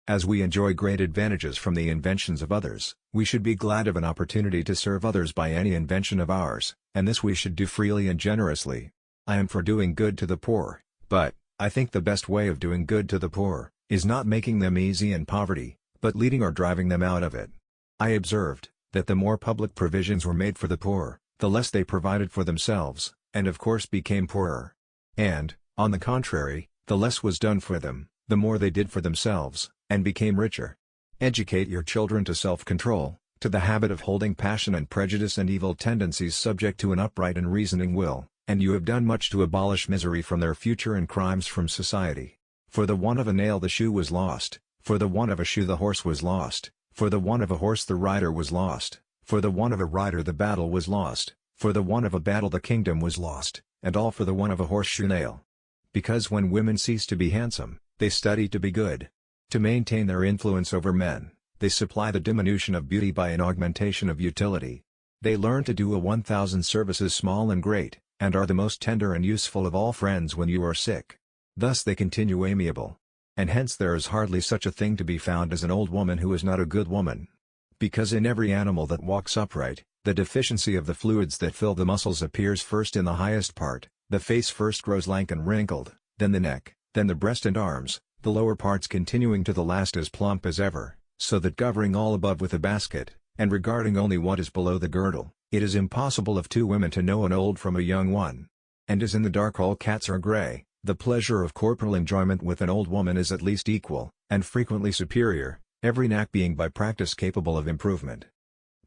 As we enjoy great advantages from the inventions of others, we should be glad of an opportunity to serve others by any invention of ours, and this we should do freely and generously. I am for doing good to the poor, but, I think the best way of doing good to the poor, is not making them easy in poverty, but leading or driving them out of it. I observed, that the more public provisions were made for the poor, the less they provided for themselves, and of course became poorer. And, on the contrary, the less was done for them, the more they did for themselves, and became richer. Educate your children to self-control, to the habit of holding passion and prejudice and evil tendencies subject to an upright and reasoning will, and you have done much to abolish misery from their future and crimes from society. For the want of a nail the shoe was lost, for the want of a shoe the horse was lost, for the want of a horse the rider was lost, for the want of a rider the battle was lost, for the want of a battle the kingdom was lost, and all for the want of a horseshoe nail. Because when women cease to be handsome, they study to be good. To maintain their influence over men, they supply the diminution of beauty by an augmentation of utility. They learn to do 1,000 services small and great, and are the most tender and useful of all friends when you are sick. Thus they continue amiable. And hence there is hardly such a thing to be found as an old woman who is not a good woman. Because in every animal that walks upright, the deficiency of the fluids that fill the muscles appears first in the highest part, the face first grows lank and wrinkled, then the neck, then the breast and arms, the lower parts continuing to the last as plump as ever, so that covering all above with a basket, and regarding only what is below the girdle, it is impossible of two women to know an old from a young one. And as in the dark all cats are grey, the pleasure of corporal enjoyment with an old woman is at least equal, and frequently superior, every knack being by practice capable of improvement.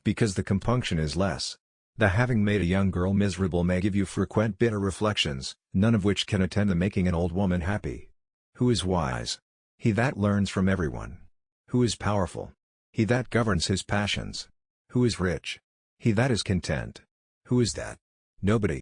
Because the compunction is less. The having made a young girl miserable may give you frequent bitter reflections, none of which can attend the making an old woman happy. Who is wise? He that learns from everyone. Who is powerful? He that governs his passions. Who is rich? He that is content. Who is that? Nobody.